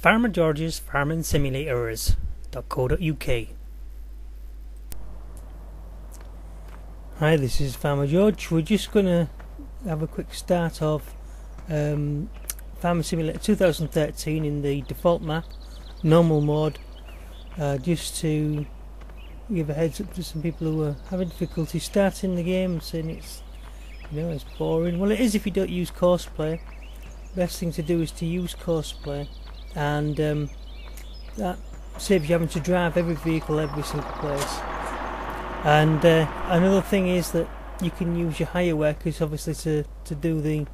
Farmer George's Farming Simulators.co.uk. Hi, this is Farmer George. We're just going to have a quick start of Farming Simulator 2013 in the default map, normal mode, just to give a heads up to some people who are having difficulty starting the game, saying it's it's boring. Well, it is if you don't use CoursePlay. Best thing to do is to use CoursePlay, and that saves you having to drive every vehicle every single place. And another thing is that you can use your hire workers obviously to do the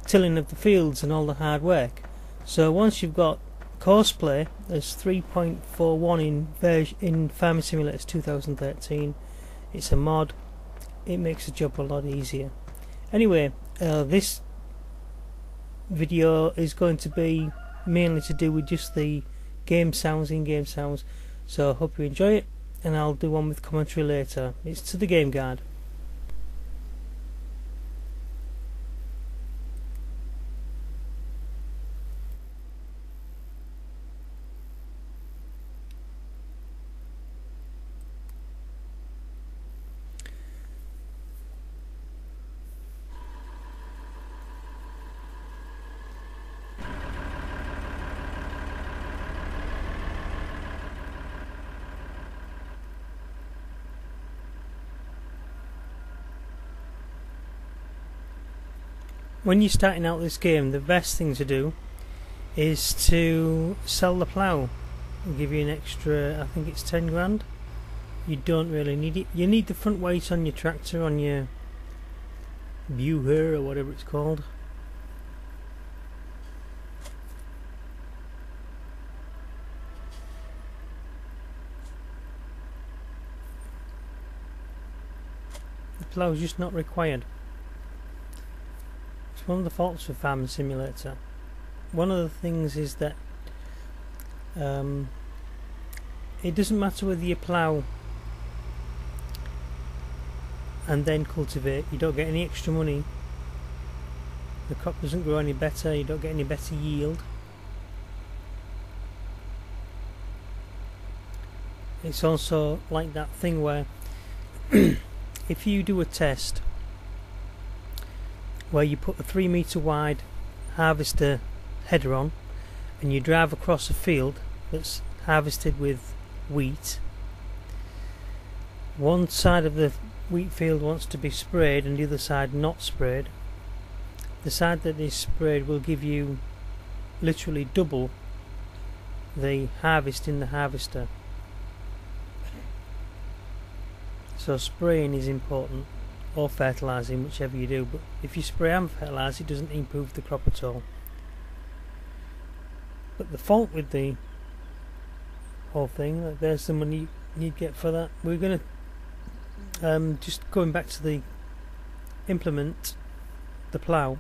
tilling of the fields and all the hard work. So once you've got CoursePlay as 3.41 in Farming Simulators 2013, it's a mod. It makes the job a lot easier. Anyway, this video is going to be mainly to do with just the game sounds, in-game sounds, so I hope you enjoy it, and I'll do one with commentary later. It's to the game guide. When you're starting out this game, the best thing to do is to sell the plough. It'll give you an extra, I think it's 10 grand. You don't really need it. You need the front weight on your tractor, on your Buher or whatever it's called. The plough's just not required. One of the faults with Farming Simulator. One of the things is that it doesn't matter whether you plough and then cultivate, you don't get any extra money. The crop doesn't grow any better, you don't get any better yield. It's also like that thing where if you do a test where you put a 3 metre wide harvester header on and you drive across a field that's harvested with wheat, one side of the wheat field wants to be sprayed and the other side not sprayed. The side that is sprayed will give you literally double the harvest in the harvester. So spraying is important, or fertilising, whichever you do, but if you spray and fertilise, it doesn't improve the crop at all. But the fault with the whole thing, like there's the money you'd get for that. We're going to just going back to the implement, the plough.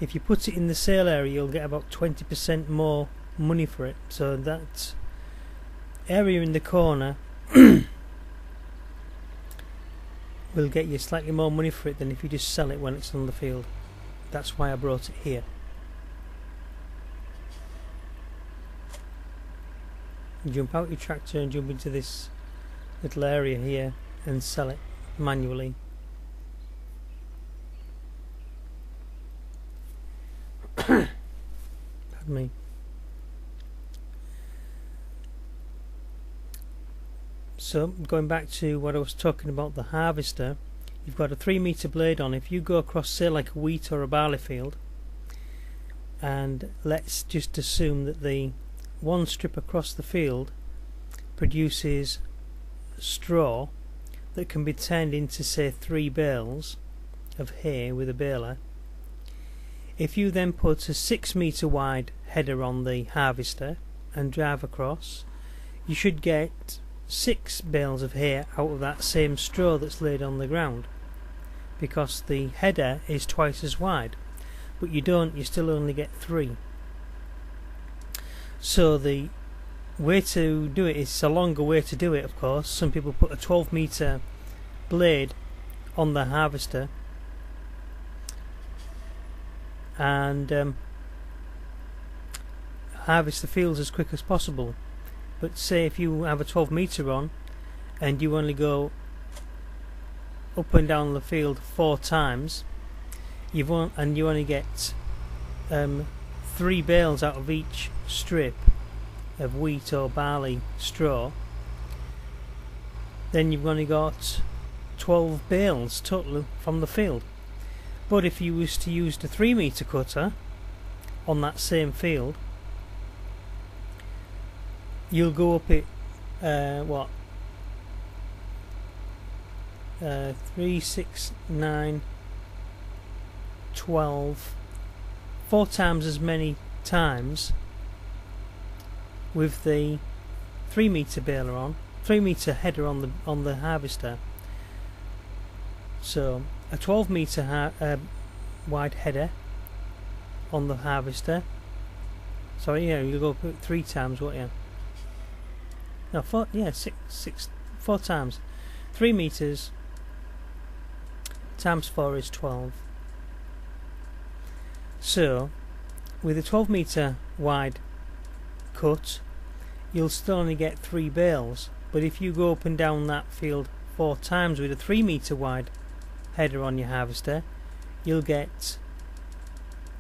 If you put it in the sale area, you'll get about 20% more money for it. So that area in the corner will get you slightly more money for it than if you just sell it when it's on the field. That's why I brought it here. You jump out your tractor and jump into this little area here and sell it manually. Pardon me. So going back to what I was talking about, the harvester, you've got a 3 metre blade on. If you go across, say, like a wheat or a barley field, and let's just assume that the one strip across the field produces straw that can be turned into, say, 3 bales of hay with a baler. If you then put a 6 metre wide header on the harvester and drive across, you should get 6 bales of hay out of that same straw that's laid on the ground, because the header is twice as wide, but you still only get 3. So the way to do it is a longer way to do it, of course. Some people put a 12 metre blade on the harvester and harvest the fields as quick as possible. But say if you have a 12 metre on and you only go up and down the field 4 times, you only get 3 bales out of each strip of wheat or barley straw, then you've only got 12 bales total from the field. But if you was to use the 3 metre cutter on that same field, you'll go up it 3, 6, 9, 12, 4 times as many times with the 3 metre baler on, 3 metre header on the harvester. So a 12 metre wide header on the harvester. So yeah, you'll go up 3 times, won't you? No, 4. Yeah, 4 times. 3 meters times 4 is 12. So with a 12 metre wide cut, you'll still only get 3 bales. But if you go up and down that field 4 times with a 3 metre wide header on your harvester, you'll get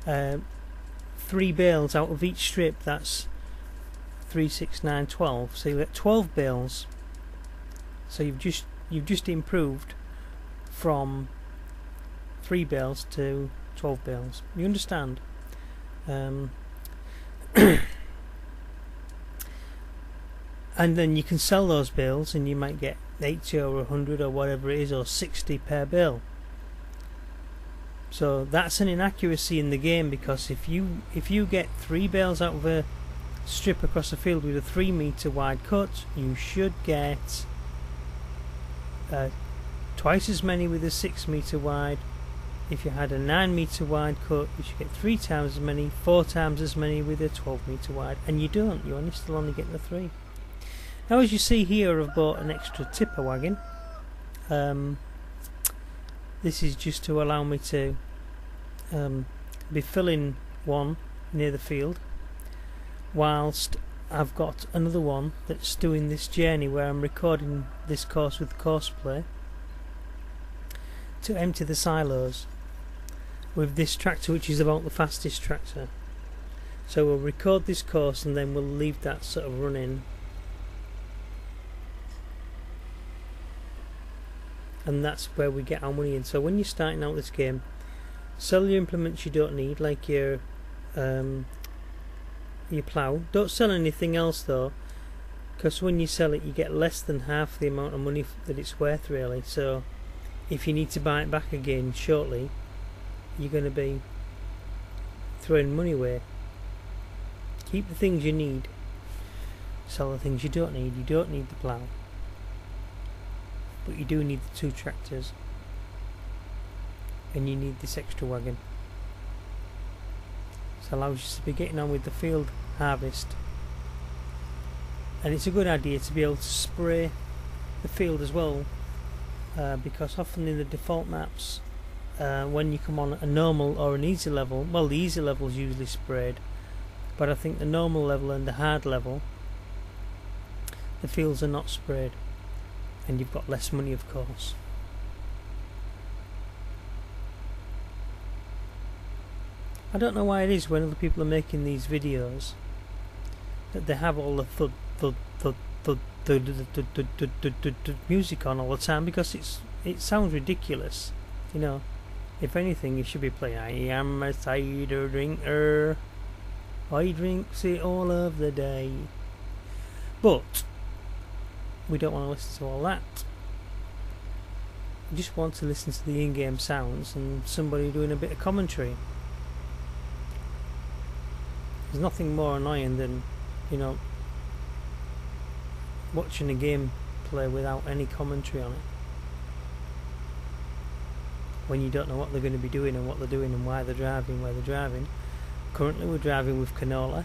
3 bales out of each strip. That's 3, 6, 9, 12. So you get 12 bales. So you've just improved from 3 bales to 12 bales. You understand? And then you can sell those bales and you might get 80 or 100 or whatever it is, or 60 per bale. So that's an inaccuracy in the game, because if you get 3 bales out of a strip across the field with a 3 metre wide cut, you should get twice as many with a 6 metre wide. If you had a 9 metre wide cut, you should get 3 times as many, 4 times as many with a 12 metre wide, and you don't. You still only get the 3. Now, as you see here, I've bought an extra tipper wagon. This is just to allow me to be filling one near the field, whilst I've got another one that's doing this journey where I'm recording this course with CoursePlay to empty the silos with this tractor, which is about the fastest tractor. So we'll record this course and then we'll leave that sort of running, and that's where we get our money in. So when you're starting out this game, sell your implements you don't need, like your plough. Don't sell anything else though, because when you sell it you get less than half the amount of money that it's worth, really. So if you need to buy it back again shortly, you're going to be throwing money away. Keep the things you need, sell the things you don't need. You don't need the plough, but you do need the 2 tractors, and you need this extra wagon. So allows you to be getting on with the field harvest, and it's a good idea to be able to spray the field as well, because often in the default maps, when you come on a normal or an easy level, well, the easy level is usually sprayed, but I think the normal level and the hard level, the fields are not sprayed, and you've got less money, of course. I don't know why it is when other people are making these videos that they have all the thud music on all the time, because it sounds ridiculous. You know, if anything, you should be playing "I am a cider drinker, I drinks it all of the day." But we don't want to listen to all that. We just want to listen to the in-game sounds and somebody doing a bit of commentary. There's nothing more annoying than, you know, watching a game play without any commentary on it, when you don't know what they're going to be doing and what they're doing and why they're driving, where they're driving. Currently we're driving with canola,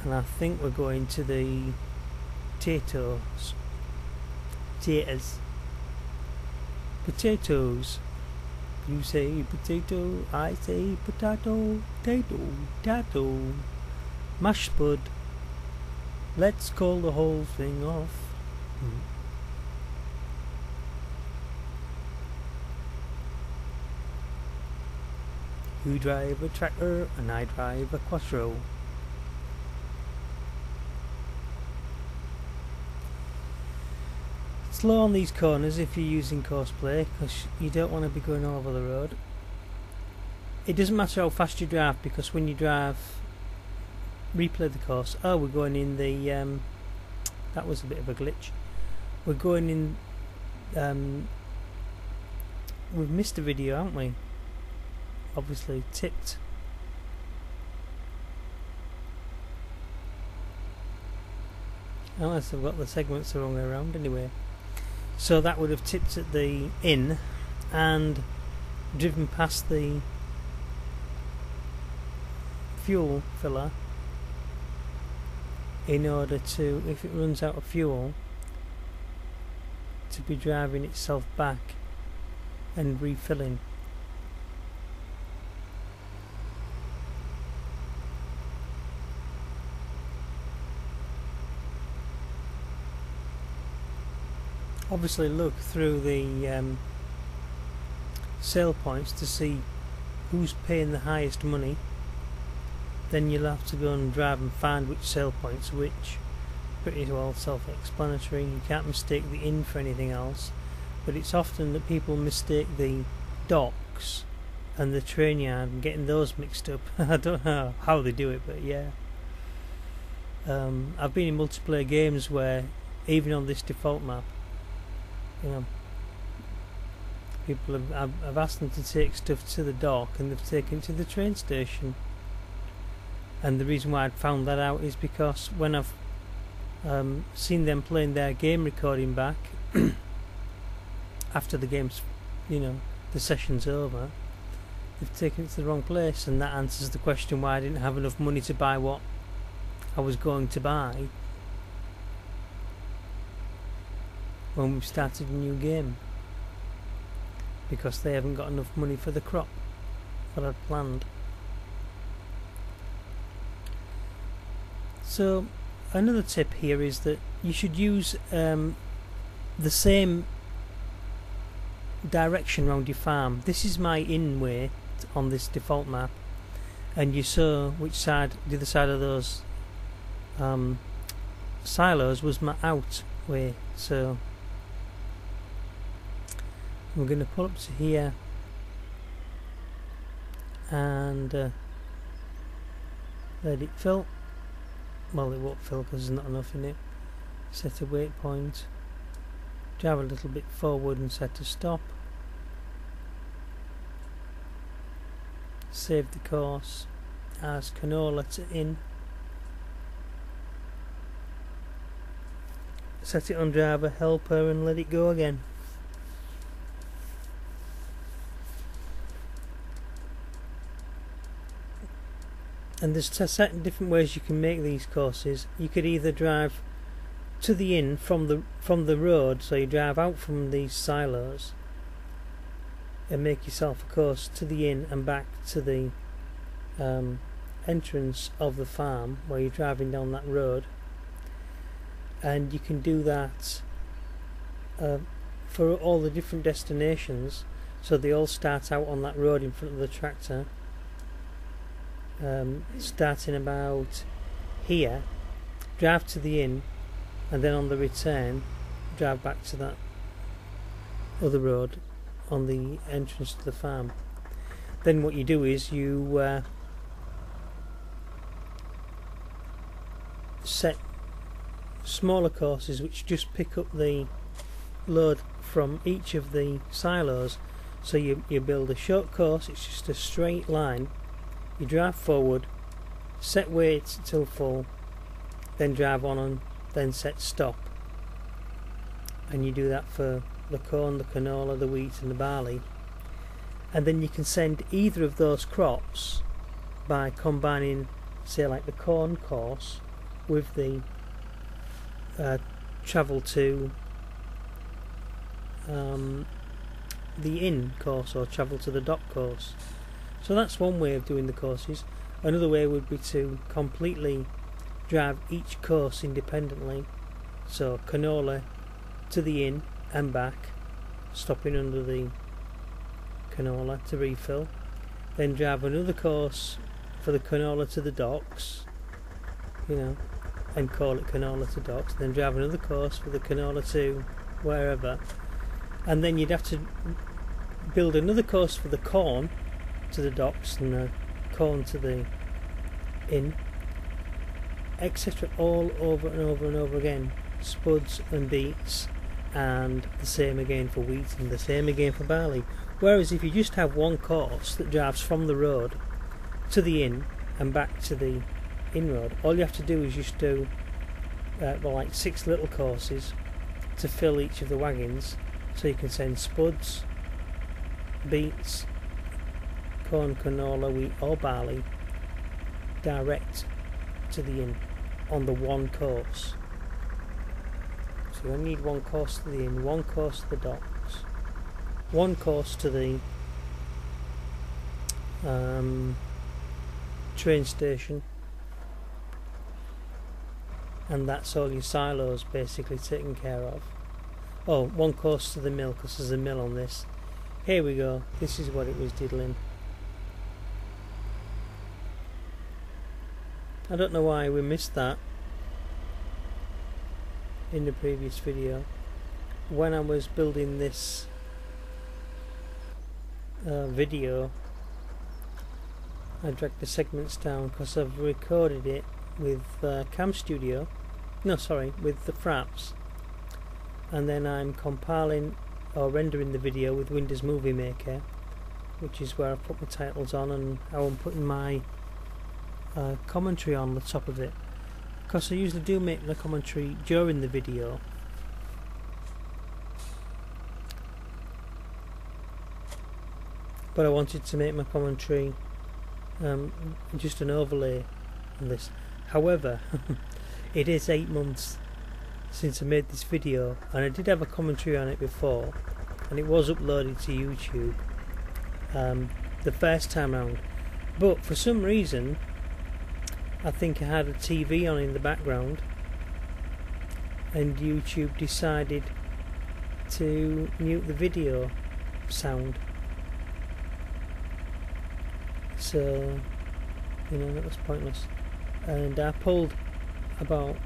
and I think we're going to the potatoes. You say potato, I say potato, potato, potato. Mash spud. Let's call the whole thing off. You drive a tractor and I drive a quattro. Slow on these corners if you're using CoursePlay, because you don't want to be going over the road. It doesn't matter how fast you drive, because when you drive, replay the course. Oh, we're going in the that was a bit of a glitch. We're going in we've missed a video, haven't we? Obviously tipped. Unless I've got the segments the wrong way around anyway. So that would have tipped at the inn and driven past the fuel filler in order to, if it runs out of fuel, to be driving itself back and refilling. Obviously look through the sale points to see who's paying the highest money. Then you'll have to go and drive and find which sale points which. Pretty well self-explanatory. You can't mistake the inn for anything else, but it's often that people mistake the docks and the train yard and getting those mixed up. I don't know how they do it, but yeah. I've been in multiplayer games where even on this default map, you know, people I've asked them to take stuff to the dock and they've taken it to the train station. And the reason why I'd found that out is because when I've seen them playing their game recording back after the game's, you know, the session's over, they've taken it to the wrong place, and that answers the question why I didn't have enough money to buy what I was going to buy when we started a new game, because they haven't got enough money for the crop that I'd planned. So another tip here is that you should use the same direction around your farm. This is my in way on this default map, and you saw which side, the other side of those silos was my out way. So I'm going to pull up to here and let it fill. Well, it won't fill because there's not enough in it. Set a waypoint, drive a little bit forward and set a stop. Save the course as canola to in. Set it on driver helper and let it go again. And there's certain different ways you can make these courses. You could either drive to the inn from the road, so you drive out from these silos and make yourself a course to the inn and back to the entrance of the farm where you're driving down that road. And you can do that for all the different destinations, so they all start out on that road in front of the tractor. Starting about here, drive to the inn, and then on the return drive back to that other road on the entrance to the farm. Then what you do is you set smaller courses which just pick up the load from each of the silos. So you build a short course, it's just a straight line. You drive forward, set weights till full, then drive on and then set stop. And you do that for the corn, the canola, the wheat and the barley. And then you can send either of those crops by combining, say like the corn course with the travel to the inn course or travel to the dock course. So that's one way of doing the courses. Another way would be to completely drive each course independently, so canola to the inn and back, stopping under the canola to refill, then drive another course for the canola to the docks, you know, and call it canola to docks, then drive another course for the canola to wherever, and then you'd have to build another course for the corn to the docks and the corn to the inn, etc., all over and over and over again. Spuds and beets, and the same again for wheat, and the same again for barley. Whereas if you just have one course that drives from the road to the inn and back to the inn road, all you have to do is just do like 6 little courses to fill each of the wagons, so you can send spuds, beets, corn, canola, wheat or barley direct to the inn on the one course. So you only need one course to the inn, one course to the docks, one course to the train station, and that's all your silos basically taken care of. Oh, one course to the mill, because there's a mill on this. Here we go, this is what it was diddling. I don't know why we missed that in the previous video. When I was building this video, I dragged the segments down because I've recorded it with Cam Studio, no sorry, with the Fraps, and then I'm compiling or rendering the video with Windows Movie Maker, which is where I put my titles on and how I'm putting my commentary on the top of it, because I usually do make the commentary during the video. But I wanted to make my commentary just an overlay on this. However, it is 8 months since I made this video, and I did have a commentary on it before, and it was uploaded to YouTube the first time round, but for some reason I think I had a TV on in the background and YouTube decided to mute the video sound, so you know, that was pointless. And I pulled about,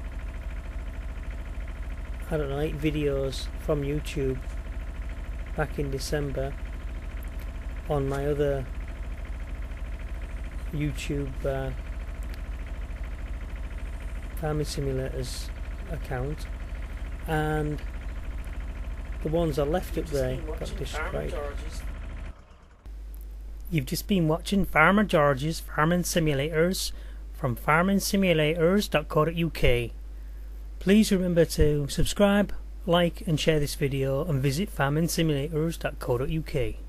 I don't know, 8 videos from YouTube back in December on my other YouTube Farming Simulators account, and the ones I left up there got destroyed. You've just been watching Farmer George's Farming Simulators from farmingsimulators.co.uk. Please remember to subscribe, like and share this video, and visit farmingsimulators.co.uk.